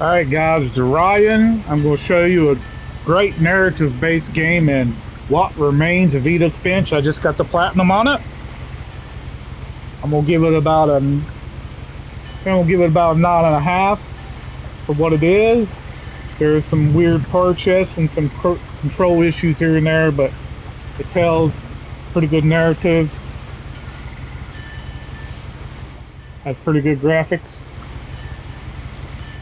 Alright guys, it's Ryan. I'm going to show you a great narrative-based game in What Remains of Edith Finch. I just got the platinum on it. I'm going to give it about a 9.5 for what it is. There's some weird purchase and some control issues here and there, but it tells pretty good narrative. Has pretty good graphics.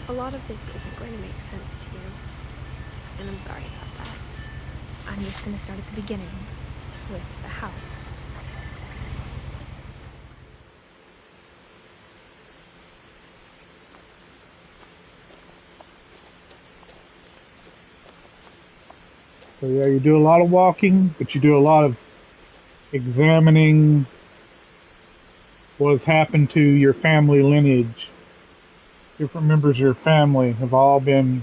A lot of this isn't going to make sense to you, and I'm sorry about that. I'm just going to start at the beginning, with the house. So yeah, you do a lot of walking, but you do a lot of examining what has happened to your family lineage. Different members of your family have all been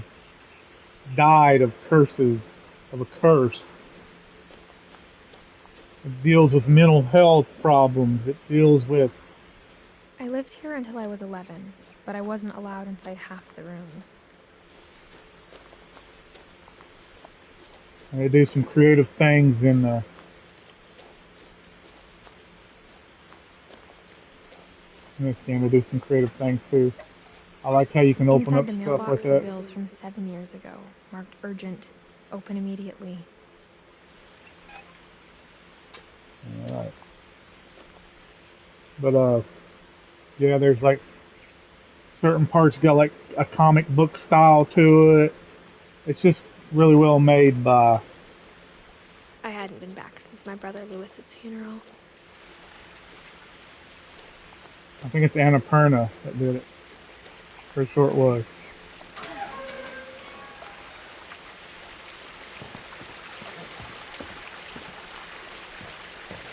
died of curses, of a curse. It deals with mental health problems. It deals with, I lived here until I was 11, but I wasn't allowed inside half the rooms. and they do some creative things in this game. They do some creative things too. I like how you can open Inside up the stuff like mailbox were that. bills from 7 years ago, marked urgent, open immediately. All right. But yeah, there's like certain parts got like a comic book style to it. It's just really well made by. I hadn't been back since my brother Lewis's funeral. I think it's Annapurna that did it. Pretty sure it was.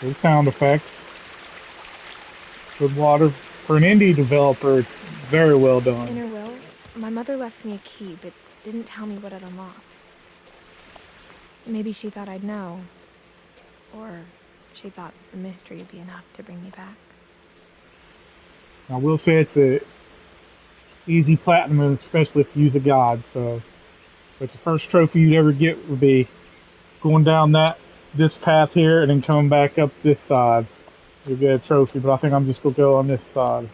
Good sound effects. Good water. For an indie developer, it's very well In done. her will, my mother left me a key, but didn't tell me what it unlocked. Maybe she thought I'd know. Or she thought the mystery would be enough to bring me back. I will say it's a easy platinum, especially if you use a god. So, but the first trophy you'd ever get would be going down this path here and then coming back up this side. You'll get a trophy, but I think I'm just gonna go on this side.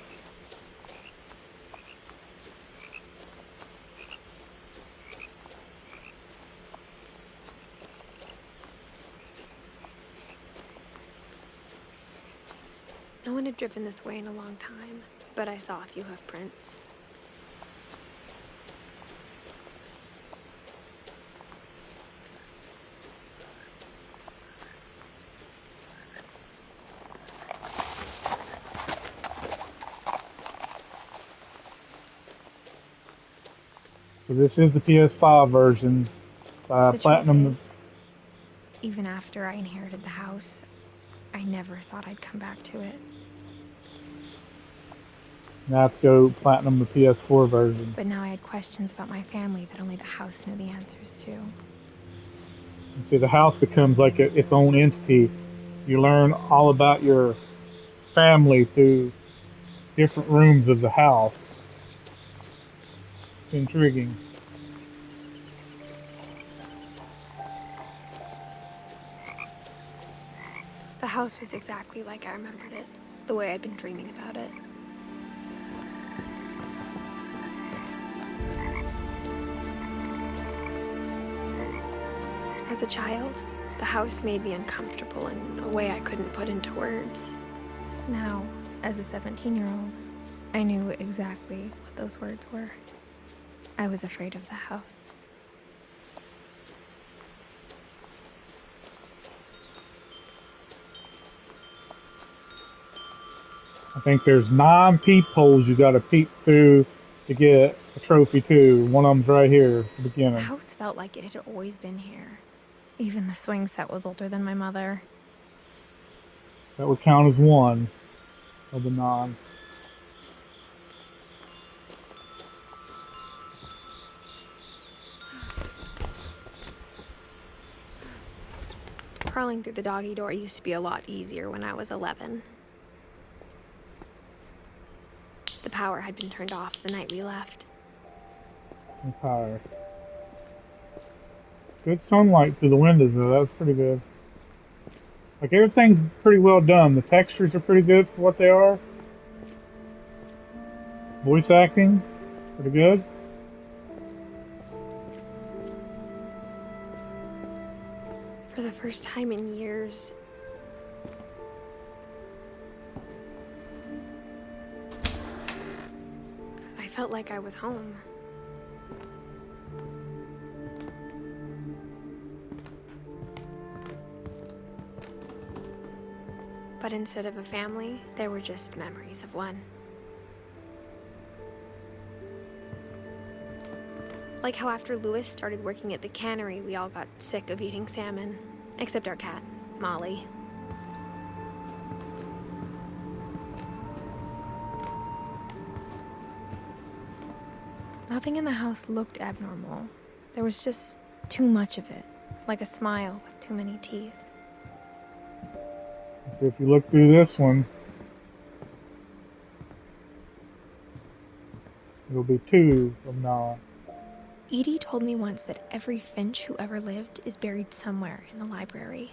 No one had driven this way in a long time, but I saw a few hoof prints. So this is the PS5 version. The truth Platinum. is, even after I inherited the house, I never thought I'd come back to it. Now I have to go platinum the PS4 version. But now I had questions about my family that only the house knew the answers to. See, the house becomes like its own entity. You learn all about your family through different rooms of the house. It's intriguing. The house was exactly like I remembered it, the way I'd been dreaming about it. As a child, the house made me uncomfortable in a way I couldn't put into words. Now, as a 17-year-old, I knew exactly what those words were. I was afraid of the house. I think there's 9 peepholes you got to peep through to get a trophy too. One of them's right here at the The beginning. house felt like it had always been here. Even the swing set was older than my mother. That would count as one of the 9. Crawling through the doggy door used to be a lot easier when I was 11. The power had been turned off the night we left. Empire. Good sunlight through the windows though. That's pretty good. Like everything's pretty well done. The textures are pretty good for what they are. Voice acting, pretty good. For the first time in years, I felt like I was home. But instead of a family, there were just memories of one. Like how after Lewis started working at the cannery, we all got sick of eating salmon. Except our cat, Molly. Nothing in the house looked abnormal. There was just too much of it, like a smile with too many teeth. So if you look through this one, it'll be two from now on. Edie told me once that every Finch who ever lived is buried somewhere in the library.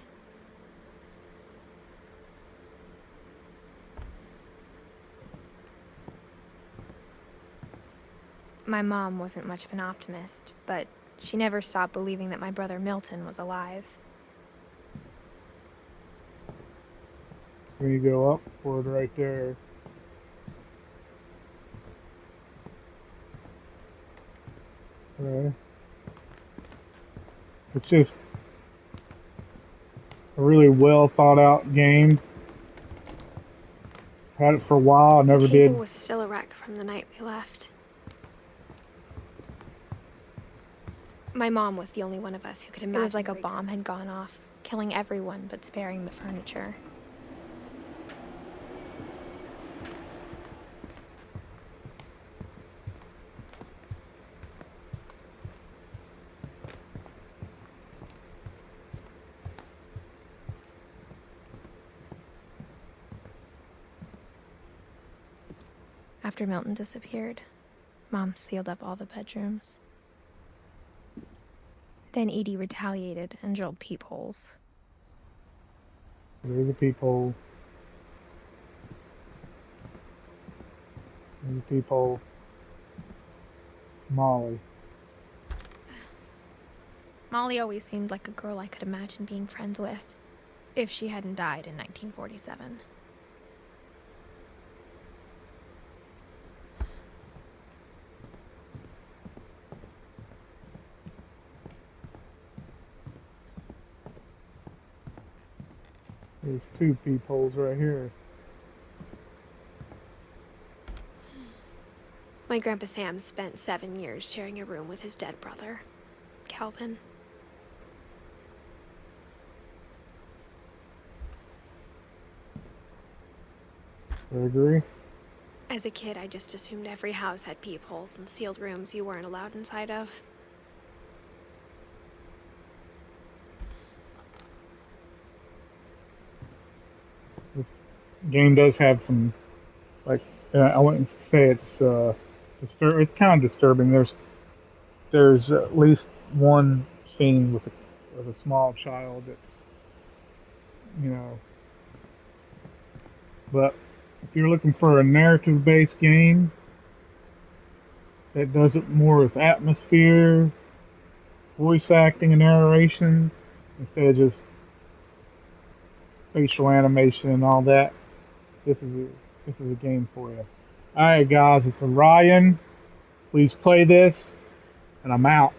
My mom wasn't much of an optimist, but she never stopped believing that my brother Milton was alive. When you go upward right there. Okay. It's just a really well thought out game. Had it for a while, I never The table did. was still a wreck from the night we left. My mom was the only one of us who could imagine. It was like a bomb had gone off, killing everyone but sparing the furniture. After Milton disappeared, Mom sealed up all the bedrooms. Then Edie retaliated and drilled peepholes. There's a peephole. There's a peephole. Molly. Molly always seemed like a girl I could imagine being friends with, if she hadn't died in 1947. There's two peepholes right here. My Grandpa Sam spent 7 years sharing a room with his dead brother, Calvin. I agree. As a kid, I just assumed every house had peepholes and sealed rooms you weren't allowed inside of. This game does have some, like, I wouldn't say it's it's kind of disturbing. There's at least one scene with a small child that's, you know. But if you're looking for a narrative-based game that does it more with atmosphere, voice acting, and narration instead of just facial animation and all that, this is a game for you. All right, guys, it's Orion. Please play this, and I'm out.